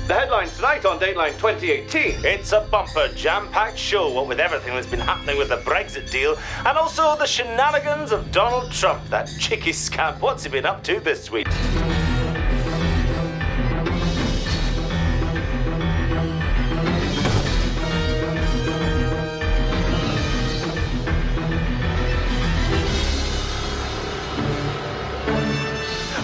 The headlines tonight on Dateline 2018. It's a bumper, jam-packed show, what with everything that's been happening with the Brexit deal, and also the shenanigans of Donald Trump, that cheeky scamp. What's he been up to this week?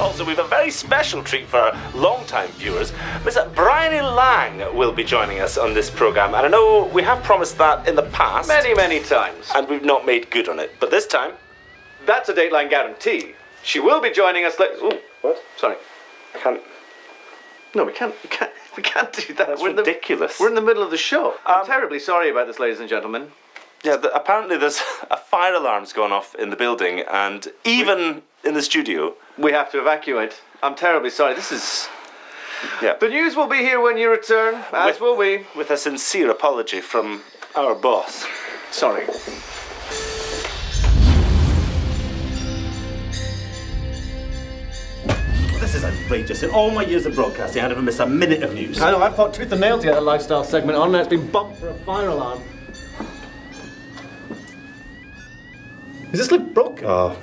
Also, we've a very special treat for our long-time viewers. Miss Bryony Lang will be joining us on this programme, and I know we have promised that in the past. Many, many times. And we've not made good on it, but this time... That's a Dateline guarantee. She will be joining us later. Ooh, what? Sorry. I can't... No, we can't do that. That's ridiculous. We're in the middle of the show. I'm terribly sorry about this, ladies and gentlemen. Yeah, apparently there's a fire alarm's gone off in the building, and even in the studio... We have to evacuate. I'm terribly sorry. This is... Yeah. The news will be here when you return, as will we. With a sincere apology from our boss. Sorry. This is outrageous. In all my years of broadcasting, I never miss a minute of news. I know, I fought tooth and nail to get that lifestyle segment on, now it's been bumped for a fire alarm. Is this lift broken? Oh,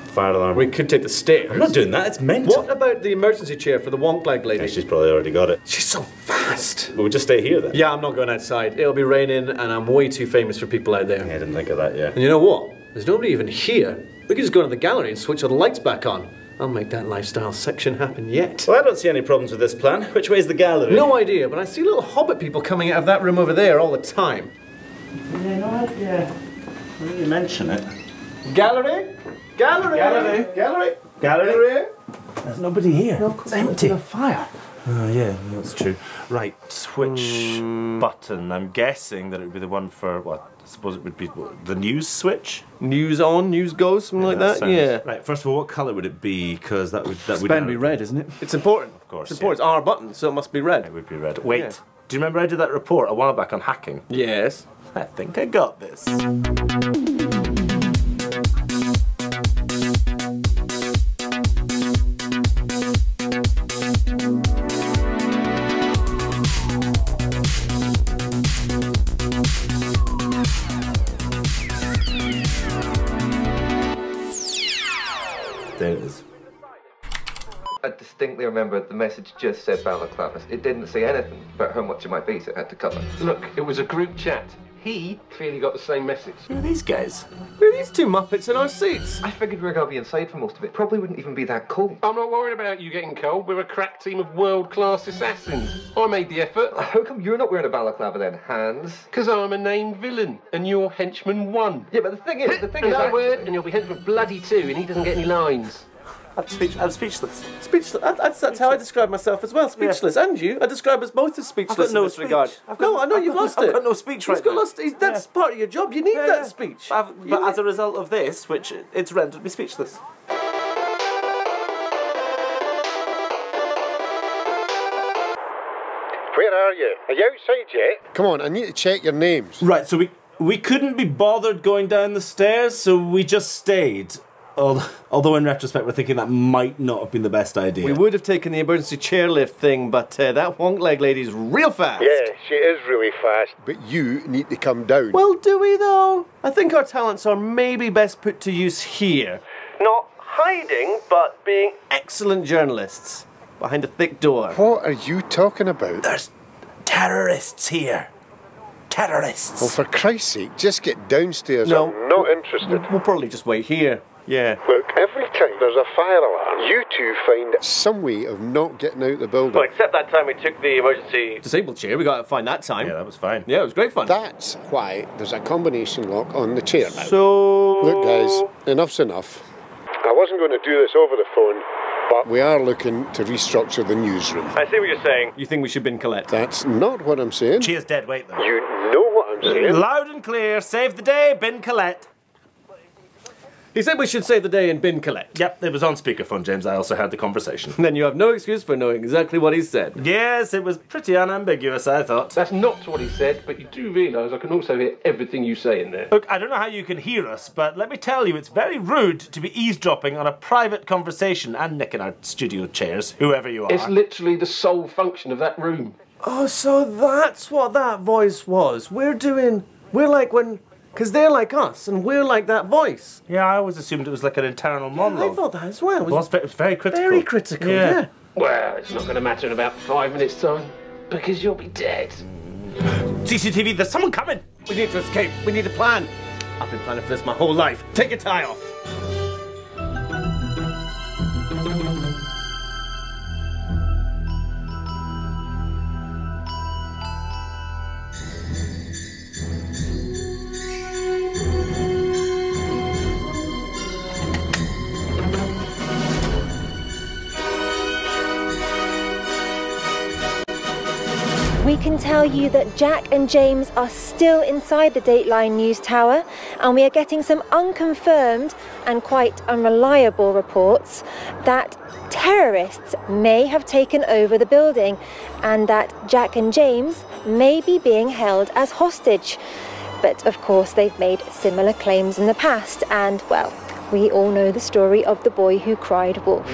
fire alarm. We could take the stairs. I'm not doing that, it's mental. What about the emergency chair for the wonk leg lady? Yeah, she's probably already got it. She's so fast. But we'll just stay here then. Yeah, I'm not going outside. It'll be raining and I'm way too famous for people out there. Yeah, I didn't think of that, yeah. And you know what? There's nobody even here. We could just go to the gallery and switch all the lights back on. I'll make that lifestyle section happen yet. Well, I don't see any problems with this plan. Which way's the gallery? No idea, but I see little hobbit people coming out of that room over there all the time. Yeah, no, yeah. When you mention it. Gallery? Gallery? Gallery? Gallery? Gallery? There's nobody here. No, of course it's empty. There's a fire. Oh, yeah, that's true. Right, switch button. I'm guessing that it would be the one for, what, I suppose it would be the news switch? News on, news goes, something like that? Yeah. Right, first of all, what colour would it be? Because that would... It's bound to be red, isn't it? It's important. Of course, it's important. It's our button, so it must be red. It would be red. Wait, Yeah. do you remember I did that report a while back on hacking? Yes. I think I got this. There it is. I distinctly remember the message just said balaclavas. It didn't say anything about how much it might be, so it had to cover. Look, it was a group chat. He clearly got the same message. Who are these guys? Who are these two Muppets in our seats? I figured we were going to be inside for most of it. Probably wouldn't even be that cold. I'm not worried about you getting cold. We're a crack team of world-class assassins. I made the effort. How come you're not wearing a balaclava then, Hans? Because I'm a named villain, and you're henchman 1. Yeah, but the thing is Another word, and you'll be henchman bloody 2, and he doesn't get any lines. I'm speechless. Speechless. That's how I describe myself as well. Speechless. Yeah. And you. I describe us both as speechless I've got no in this regard. I know you've lost it. I've got no speech right now. That's part of your job. You need that speech. But as a result of this, which it's rendered me speechless. Where are you? Are you outside yet? Come on, I need to check your names. Right, so we couldn't be bothered going down the stairs, so we just stayed. Although in retrospect we're thinking that might not have been the best idea. We would have taken the emergency chairlift thing, but that wonk leg lady's real fast. Yeah, she is really fast. But you need to come down. Well, do we though? I think our talents are maybe best put to use here. Not hiding, but being excellent journalists. Behind a thick door. What are you talking about? There's terrorists here. Terrorists. Well, for Christ's sake, just get downstairs. No. I'm not interested. We'll probably just wait here. Yeah. Look, every time there's a fire alarm, you two find some way of not getting out the building. Well, except that time we took the emergency disabled chair. We got to find that time. Yeah, that was fine. Yeah, it was great fun. That's why there's a combination lock on the chair now. So... Look, guys, enough's enough. I wasn't going to do this over the phone, but we are looking to restructure the newsroom. I see what you're saying. You think we should bin Colette? That's not what I'm saying. She is dead weight, though. You know what I'm saying. Loud and clear, save the day, bin Colette. He said we should save the day and bin Colette. Yep, it was on speakerphone, James. I also heard the conversation. Then you have no excuse for knowing exactly what he said. Yes, it was pretty unambiguous, I thought. That's not what he said, but you do realise I can also hear everything you say in there. Look, I don't know how you can hear us, but let me tell you, it's very rude to be eavesdropping on a private conversation and nicking our studio chairs, whoever you are. It's literally the sole function of that room. Oh, so that's what that voice was. We're like when... Because they're like us, and we're like that voice. Yeah, I always assumed it was like an internal monologue. I thought that as well. It was very critical. Very critical, yeah. Well, it's not going to matter in about 5 minutes' time, because you'll be dead. CCTV, there's someone coming! We need to escape. We need a plan. I've been planning for this my whole life. Take your tie off. We can tell you that Jack and James are still inside the Dateline News Tower, and we are getting some unconfirmed and quite unreliable reports that terrorists may have taken over the building and that Jack and James may be being held as hostage. But of course they've made similar claims in the past, and well, we all know the story of the boy who cried wolf.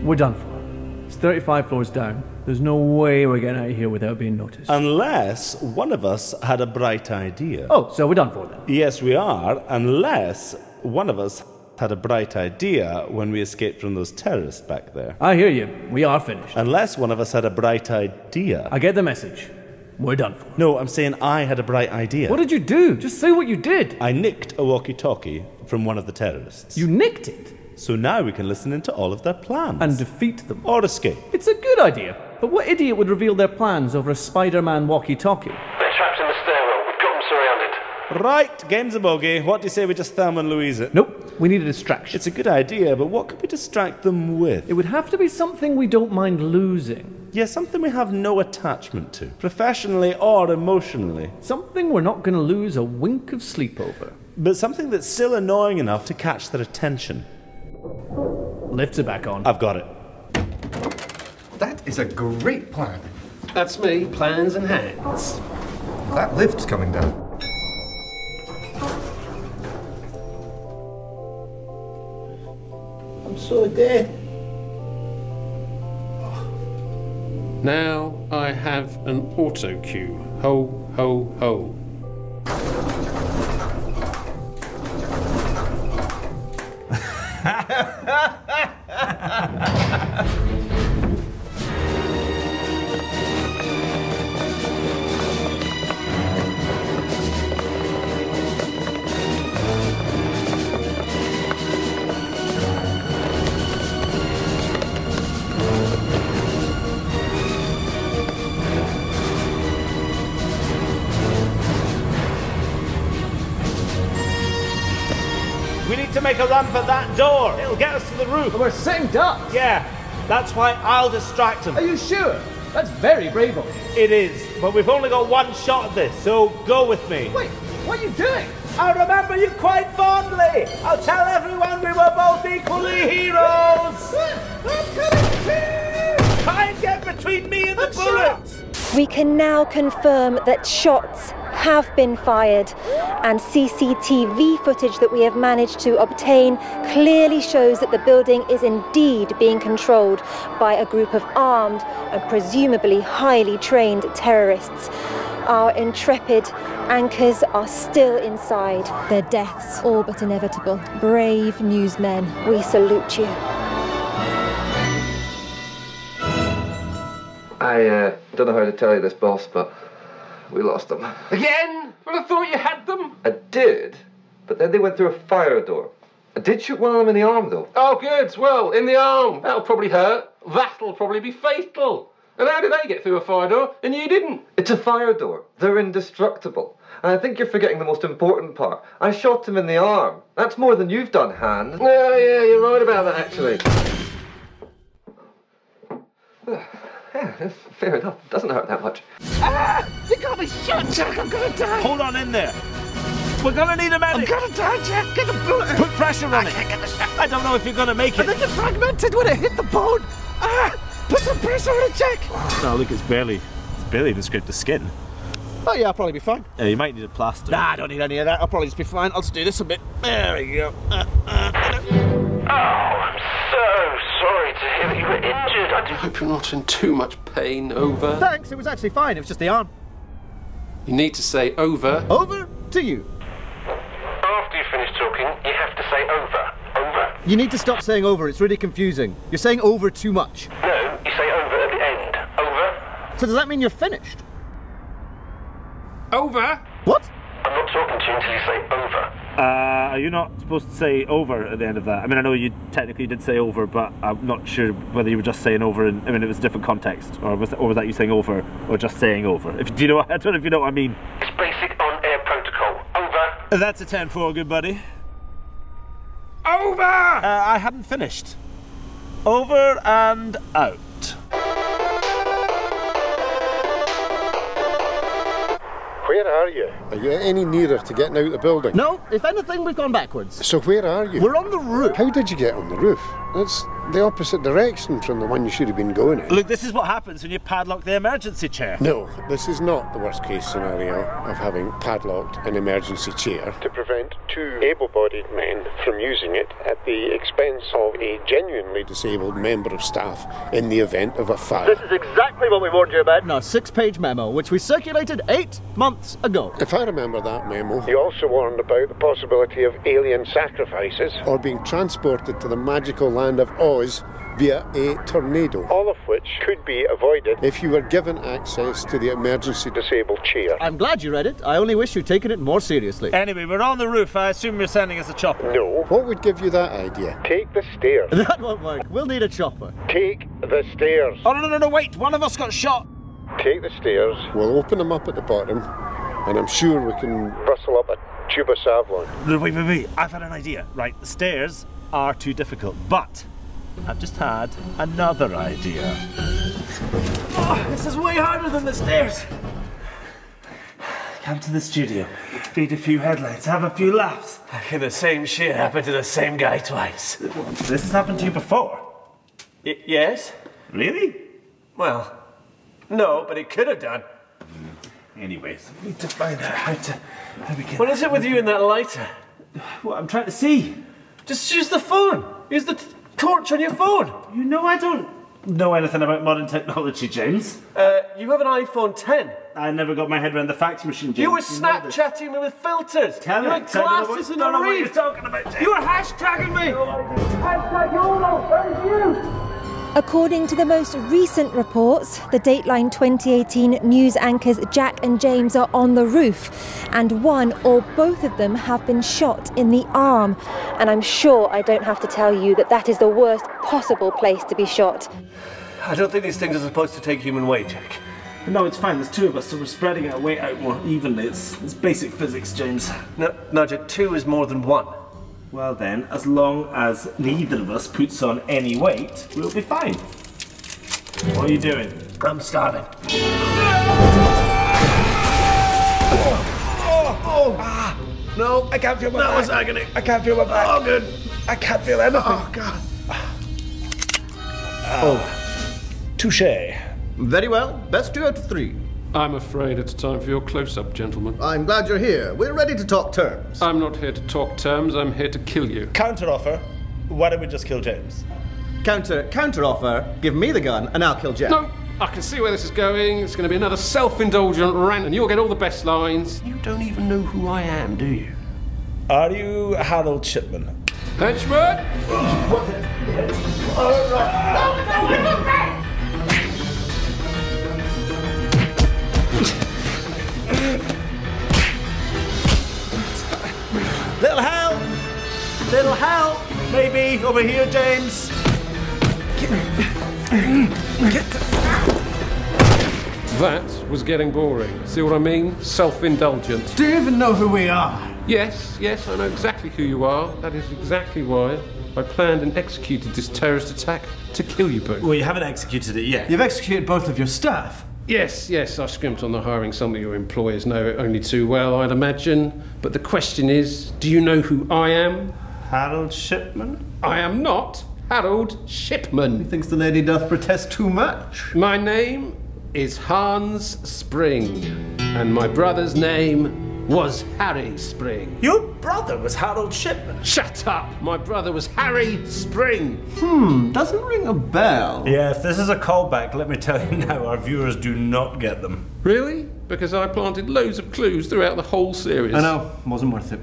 We're done for. It's 35 floors down. There's no way we're getting out of here without being noticed. Unless one of us had a bright idea. Oh, so we're done for then? Yes, we are, unless one of us had a bright idea when we escaped from those terrorists back there. I hear you. We are finished. Unless one of us had a bright idea. I get the message. We're done for. No, I'm saying I had a bright idea. What did you do? Just say what you did. I nicked a walkie-talkie from one of the terrorists. You nicked it? So now we can listen into all of their plans. And defeat them. Or escape. It's a good idea. But what idiot would reveal their plans over a Spider-Man walkie-talkie? They're trapped in the stairwell. We've got them surrounded. Right, game's a bogey. What do you say we just Thelma and Louise it? Nope, we need a distraction. It's a good idea, but what could we distract them with? It would have to be something we don't mind losing. Yeah, something we have no attachment to, professionally or emotionally. Something we're not going to lose a wink of sleep over. But something that's still annoying enough to catch their attention. Lifts are back on. I've got it. That is a great plan. That's me, plans in hands. That lift's coming down. I'm so dead. Now I have an auto cue. Ho, ho, ho. We need to make a run for that door. It'll get us to the roof. We're sitting ducks. Yeah, that's why I'll distract them. Are you sure? That's very brave of you. It is, but we've only got one shot at this, so go with me. Wait, what are you doing? I remember you quite fondly. I'll tell everyone we were both equally heroes. I'm coming too! Try and get between me and the bullets. We can now confirm that shots have been fired, and CCTV footage that we have managed to obtain clearly shows that the building is indeed being controlled by a group of armed and presumably highly trained terrorists. Our intrepid anchors are still inside. Their deaths all but inevitable. Brave newsmen, we salute you. I don't know how to tell you this, boss, but we lost them. Again? Well, I thought you had them. I did, but then they went through a fire door. I did shoot one of them in the arm, though. Oh, good. Well, in the arm. That'll probably hurt. That'll probably be fatal. And how did they get through a fire door and you didn't? It's a fire door. They're indestructible. And I think you're forgetting the most important part. I shot him in the arm. That's more than you've done, Han. Oh, yeah, you're right about that, actually. Yeah, fair enough. Doesn't hurt that much. Ah! You got me shot, Jack. I'm gonna die. Hold on in there. We're gonna need a medic. I'm gonna die, Jack. Get a bullet. Put pressure on it. I can't get the shot. I don't know if you're gonna make it. I think it fragmented when it hit the bone. Ah! Put some pressure on it, Jack. No, look, it's barely even scraped the skin. Oh yeah, I'll probably be fine. Yeah, you might need a plaster. Nah, I don't need any of that. I'll probably just be fine. I'll just do this a bit. There we go. I'm so sorry to hear that you were injured. I hope you're not in too much pain. Over. Thanks, it was actually fine. It was just the arm. You need to say over. Over to you. After you finish talking, you have to say over. Over. You need to stop saying over. It's really confusing. You're saying over too much. No, you say over at the end. Over. So does that mean you're finished? Over. What? I'm not talking to you until you say over. Are you not supposed to say over at the end of that? I mean, I know you technically did say over, but I'm not sure whether you were just saying over. I mean, it was a different context, or was that you saying over, or just saying over? I don't know if you know what I mean. It's basic on-air protocol. Over. That's a 10-4, good buddy. Over! I hadn't finished. Over and out. Where are you? Are you any nearer to getting out of the building? No, if anything, we've gone backwards. So where are you? We're on the roof. How did you get on the roof? That's the opposite direction from the one you should have been going in. Look, this is what happens when you padlock the emergency chair. No, this is not the worst case scenario of having padlocked an emergency chair to prevent two able-bodied men from using it at the expense of a genuinely disabled member of staff in the event of a fire. This is exactly what we warned you about in our 6-page memo, which we circulated 8 months ago. If I remember that memo, you also warned about the possibility of alien sacrifices or being transported to the magical land of Oz via a tornado, all of which could be avoided if you were given access to the emergency disabled chair. I'm glad you read it. I only wish you'd taken it more seriously. Anyway, we're on the roof. I assume you're sending us a chopper. No. What would give you that idea? Take the stairs. That won't work. We'll need a chopper. Take the stairs. Oh, no, wait. One of us got shot. Take the stairs. We'll open them up at the bottom, and I'm sure we can rustle up a tube of Savlon. Wait. I've had an idea. Right, the stairs are too difficult, but I've just had another idea. Oh, this is way harder than the stairs. Come to the studio, feed a few headlights, have a few laughs. The same shit happened to the same guy twice. This has happened to you before? Yes? Really? Well, no, but it could have done. Anyways, I need to find out how we can... What is it with you and that lighter? What I'm trying to see. Just use the phone. Use the torch on your phone. You know I don't know anything about modern technology, James. You have an iPhone 10. I never got my head around the fax machine, James. You were Snapchatting me with filters. Tell me. You had glasses and a what reef. you're talking about, James. You were hashtagging me. Hashtag YOLO. Thank you. According to the most recent reports, the Dateline 2018 news anchors Jack and James are on the roof, and one or both of them have been shot in the arm. And I'm sure I don't have to tell you that that is the worst possible place to be shot. I don't think these things are supposed to take human weight, Jack. No, it's fine. There's 2 of us, so we're spreading our weight out more evenly. It's basic physics, James. No, Jack, 2 is more than 1. Well then, as long as neither of us puts on any weight, we'll be fine. What are you doing? I'm starving. No, I can't feel my back. That was agony. I can't feel my back. Oh, good. I can't feel anything. Oh, God. Touché. Very well. Best 2 out of 3. I'm afraid it's time for your close-up, gentlemen. I'm glad you're here. We're ready to talk terms. I'm not here to talk terms, I'm here to kill you. Counter offer. Why don't we just kill James? Counter offer. Give me the gun and I'll kill Jack. No, I can see where this is going. It's going to be another self-indulgent rant and you'll get all the best lines. You don't even know who I am, do you? Are you Harold Shipman? Henchman! Little help! Maybe over here, James. That was getting boring. See what I mean? Self-indulgent. Do you even know who we are? Yes, I know exactly who you are. That is exactly why I planned and executed this terrorist attack to kill you both. Well, you haven't executed it yet. You've executed both of your staff. Yes, I scrimped on the hiring. Some of your employers know it only too well, I'd imagine. But the question is, do you know who I am? Harold Shipman? I am not Harold Shipman. Methinks the lady doth protest too much. My name is Hans Spring, and my brother's name was Harry Spring. Your brother was Harold Shipman. Shut up! My brother was Harry Spring. Doesn't ring a bell. Yeah, if this is a callback, let me tell you now, our viewers do not get them. Really? Because I planted loads of clues throughout the whole series. I know, wasn't worth it.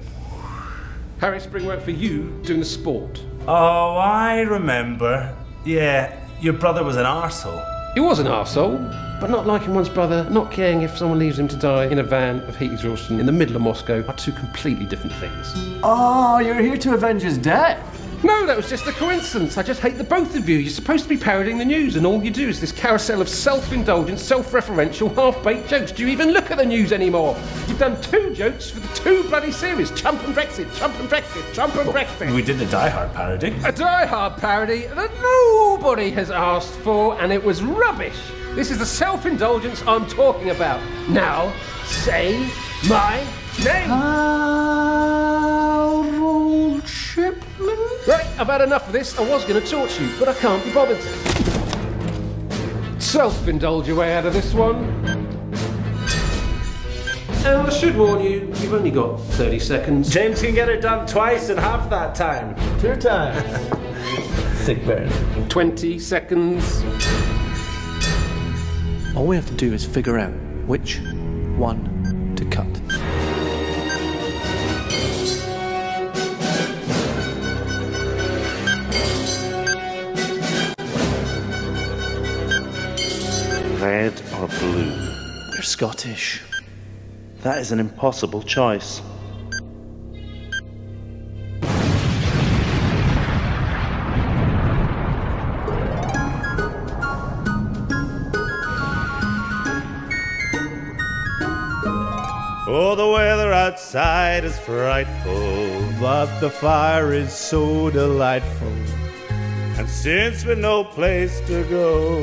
Harry Spring worked for you doing the sport. Oh, I remember. Yeah, your brother was an arsehole. He was an arsehole, but not liking one's brother, not caring if someone leaves him to die in a van of heat exhaustion in the middle of Moscow are two completely different things. Oh, you're here to avenge his death? No, that was just a coincidence. I just hate the both of you. You're supposed to be parodying the news, and all you do is this carousel of self-indulgent, self-referential, half-baked jokes. Do you even look at the news anymore? You've done 2 jokes for the 2 bloody series. Trump and Brexit, Trump and Brexit, Trump and Brexit. We did the Die Hard parody. A Die Hard parody that nobody has asked for, and it was rubbish. This is the self-indulgence I'm talking about. Now, say my name. Harold Shipman? Right, I've had enough of this. I was going to torture you, but I can't be bothered. Self-indulge your way out of this one. And I should warn you, you've only got 30 seconds. James can get it done twice in half that time. 2 times. Sick burn. 20 seconds. All we have to do is figure out which one to cut. Red or blue? We're Scottish. That is an impossible choice. Oh, the weather outside is frightful, But the fire is so delightful. and since we've no place to go,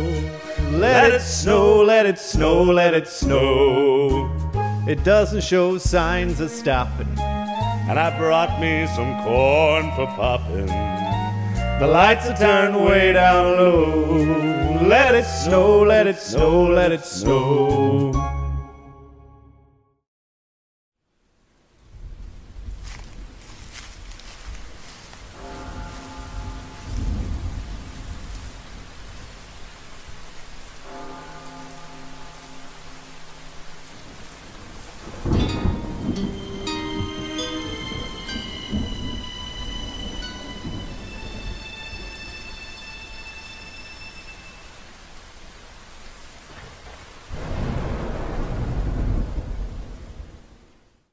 Let it snow, let it snow, let it snow. It doesn't show signs of stopping. and I brought me some corn for popping. The lights are turned way down low. Let it snow, let it snow, let it snow.